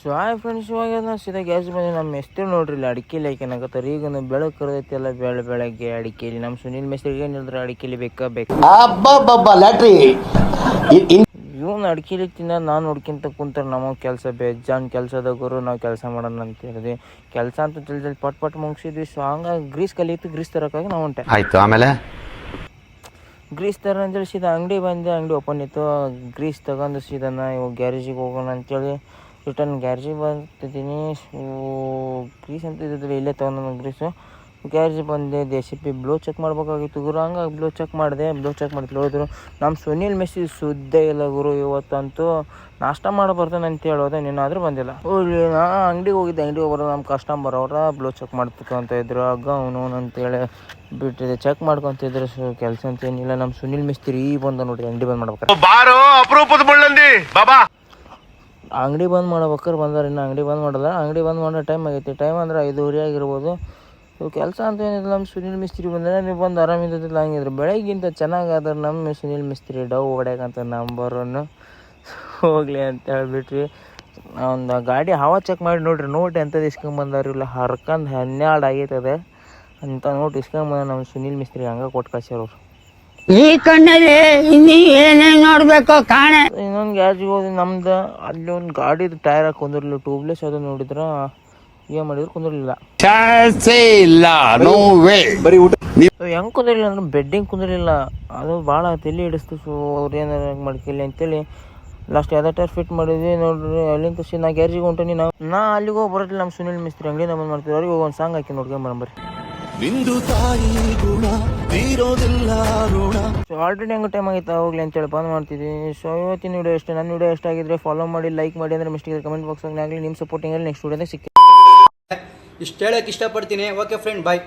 So hi friends, ಇವಾಗ ನಾನು ಸೀದಾ ಗ್ಯಾಸ್ ಬಂದು ನಮ್ಮ ಮೆಸ್ತ್ರಿ ನೋಡ್ರಿ ಇಲ್ಲಿ ಅಡಿಕೆಲಿ ಹಾಕೇನಾಗತ್ತಾರೆ. ಈಗ ಬೆಳಕು ಕರೆದೈತಿ ಎಲ್ಲ ಬೆಳಗ್ಗೆ ಅಡಿಕೆಲಿ ನಮ್ಮ ಸುನಿಲ್ ಮೆಸ್ತ್ರಿಗೆ ಏನು ಹೇಳಿದ್ರೆ ಅಡಿಕೆಲಿ ಬೇಕಾ ಲ್ಯಾಟ್ರಿ ಇವನು ಅಡಿಕೆಲಿ ತಿನ್ನ ನಾನು ನೋಡ್ಕೊಂತ ಕುಂತಾರೆ. ನಮಗೆ ಕೆಲಸ ಬೇಜಾನ್ ಕೆಲಸದ ಗುರು, ನಾವು ಕೆಲಸ ಮಾಡೋಣ ಅಂತ ಹೇಳಿದ್ವಿ. ಕೆಲಸ ಅಂತ ಜಲ್ದಿ ಪಟ್ ಮುಗಿಸಿದ್ವಿ. ಸೊ ಹಂಗಾಗಿ ಗ್ರೀಸ್ ಕಲಿಯಿತು, ಗ್ರೀಸ್ ತರೋಕ್ಕಾಗಿ ನಾವು ಹೊಂಟೆ. ಆಯ್ತು. ಆಮೇಲೆ ಗ್ರೀಸ್ ತರ ಅಂತೇಳಿ ಸೀದಾ ಅಂಗಡಿ ಬಂದೆ. ಅಂಗಡಿ ಓಪನ್ ಇತ್ತು. ಗ್ರೀಸ್ ತಗೊಂಡು ಸೀದಾನ ಇವಾಗ ಗ್ಯಾರೇಜಿಗೆ ಹೋಗೋಣ ಅಂತೇಳಿ ರಿಟರ್ನ್ ಗ್ಯಾರೇಜಿಗೆ ಬರ್ತಿದ್ದೀನಿ. ಗ್ರೀಸ್ ಅಂತ ಇದ್ದಿದ್ರೆ ಇಲ್ಲೇ ತೊಗೊಂಡು ಗ್ರೀಸು. ಗ್ಯಾರೇಜಿಗೆ ಬಂದೆ. DCP ಬ್ಲೋ ಚೆಕ್ ಮಾಡ್ಬೇಕಾಗಿತ್ತು ಗುರು. ಹಂಗಾಗಿ ಬ್ಲೋ ಚೆಕ್ ಮಾಡಿದೆ. ಬ್ಲೋ ಚೆಕ್ ಮಾಡಿ ಹೋದ್ರು. ನಮ್ಮ ಸುನಿಲ್ ಮೆಸ್ಸಿ ಸುದ್ದೇ ಇಲ್ಲ ಗುರು. ಇವತ್ತಂತೂ ನಾಷ್ಟ ಮಾಡಿ ಬರ್ತಾನೆ ಅಂತ ಹೇಳೋದೆ, ನೀನಾದರೂ ಬಂದಿಲ್ಲ. ಹೋಗ್ಲಿ, ನಾ ಅಂಗಡಿಗೆ ಹೋಗಿದ್ದೆ. ಅಂಗಡಿಗೆ ಹೋಗೋರು ನಮ್ಮ ಕಸ್ಟಮರ್ ಅವ್ರ ಬ್ಲೋ ಚೆಕ್ ಮಾಡ್ತಕ್ಕಂತ ಇದ್ರು. ಆಗ ಅವನು ಅಂತೇಳಿ ಬಿಟ್ಟಿದೆ. ಚೆಕ್ ಮಾಡ್ಕೊತಿದ್ರು. ಕೆಲಸ ಅಂತ ಏನಿಲ್ಲ. ನಮ್ಮ ಸುನಿಲ್ ಮಿಸ್ತ್ರಿ ಬಂದ ನೋಡ್ರಿ ಅಂಗಡಿ ಬಂದ್ ಮಾಡ್ಬೇಕಾರೆ. ಅಂಗಡಿ ಬಂದ್ ಮಾಡ್ಬೇಕಾರೆ ಬಂದಾರ. ಇನ್ನು ಅಂಗಡಿ ಬಂದ್ ಮಾಡಲ್ಲ. ಅಂಗಡಿ ಬಂದ್ ಮಾಡೋ ಟೈಮ್ ಆಗೈತಿ. ಟೈಮ್ ಅಂದ್ರೆ 5:30 ಆಗಿರ್ಬೋದು. ಕೆಲಸ ಅಂತ ಏನಿಲ್ಲ. ನಮ್ಮ ಸುನಿಲ್ ಮಿಸ್ತ್ರಿ ಬಂದರೆ ನೀವು ಬಂದು ಆರಾಮಿದ್ದಿಲ್ಲ. ಹಂಗಿದ್ರು ಬೆಳಗ್ಗಿಂತ ಚೆನ್ನಾಗಾದ್ರೆ ನಮ್ಮ ಸುನಿಲ್ ಮಿಸ್ತ್ರಿ ಡವ್ ಹೊಡ್ಯಾಕಂತ ನಂಬರನ್ನು ಹೋಗ್ಲಿ ಅಂತ ಹೇಳ್ಬಿಟ್ರಿ. ಒಂದು ಗಾಡಿ ಹವಾ ಚೆಕ್ ಮಾಡಿ ನೋಡ್ರಿ. ನೋಟ್ ಎಂಥದ್ದು ಇಸ್ಕೊಂಬಂದಾರ ಇಲ್ಲ ಹರ್ಕಂದು 12 ಆಗೈತದೆ ಅಂತ ನೋಟ್ ಇಸ್ಕೊಂಬಂದ ನಮ್ಮ ಸುನಿಲ್ ಮಿಸ್ತ್ರಿ ಹಂಗೆ ಕೊಟ್ಟು ಕಳ್ಸ್ಯಾರವ್ರು. ಈ ಕಣ್ಣಲ್ಲಿ ಇನ್ನೀ ಏನೇನು ನೋಡ್ಬೇಕೋ ಕಾಣೆ. ಇನ್ನೊಂದು ಗ್ಯಾರೇಜಿಗೆ ಹೋಗಿ ನಮ್ದು ಅಲ್ಲಿ ಒಂದು ಗಾಡಿದು ಟೈರ್ ಹಾಕಿ ಕುಂದಿರ್ಲಿಲ್ಲ. ಟ್ಯೂಬ್ಲೆಸ್ ಅದು ನೋಡಿದ್ರೆ ಏನು ಮಾಡಿದ್ರು ಕುಂದಿರ್ಲಿಲ್ಲ. ಹೆಂಗೆ ಕುಂದಿರಲಿಲ್ಲ ಅಂದ್ರೆ ಬೆಡ್ಡಿಂಗ್ ಕುಂದಿರಲಿಲ್ಲ. ಅದು ಭಾಳ ತಲೆ ಹಿಡಿಸ್ತು. ಸೊ ಅವ್ರು ಏನಾರು ಮಾಡ್ಕಿಲ್ಲ ಅಂತೇಳಿ ಲಾಸ್ಟ್ ಯಾವುದೋ ಟೈರ್ ಫಿಟ್ ಮಾಡಿದ್ವಿ ನೋಡ್ರಿ. ಅಲ್ಲಿಂದ ತಕ್ಷಣ ನಾ ಗ್ಯಾರೇಜಿಗೆ ಹೊಂಟೀನಿ. ನಾ ಅಲ್ಲಿಗೆ ಹೋಗಿ ಬರೋದಿಲ್ಲ. ನಮ್ಮ ಸುನಿಲ್ ಮಿಸ್ತ್ರಿ ಅಂಗಡಿನ ಬಂದು ಮಾಡ್ತೀವಿ. ಅವ್ರಿಗೆ ಒಂದು ಸಾಂಗ್ ಹಾಕಿ ನೋಡ್ಕೊಂಬರಂಬರಿ. ಸೊ ಆಲ್ರೆಡಿ ಹಂಗೆ ಟೈಮ್ ಆಗೈತೆ ಹೋಗ್ಲಿ ಅಂತೇಳಿ ಬಂದ್ ಮಾಡ್ತಿದ್ವಿ. ಸೊ ಇವತ್ತಿನ ವಿಡಿಯೋ ಇಷ್ಟ. ನನ್ನ ವಿಡಿಯೋ ಇಷ್ಟ ಆಗಿದ್ರೆ ಫಾಲೋ ಮಾಡಿ, ಲೈಕ್ ಮಾಡಿ. ಅಂದ್ರೆ ಮಿಸ್ಟೇಕ್ ಕಮೆಂಟ್ ಬಾಕ್ಸ್ ಆಗಲಿ. ನಿಮ್ಮ ಸಪೋರ್ಟಿಂಗಲ್ಲಿ ನೆಕ್ಸ್ಟ್ ವಿಡಿಯೋದಾಗ ಸಿಗ್ತೀನಿ. ಇಷ್ಟು ಹೇಳಕ್ಕೆ ಇಷ್ಟಪಡ್ತೀನಿ. ಓಕೆ ಫ್ರೆಂಡ್, ಬಾಯ್.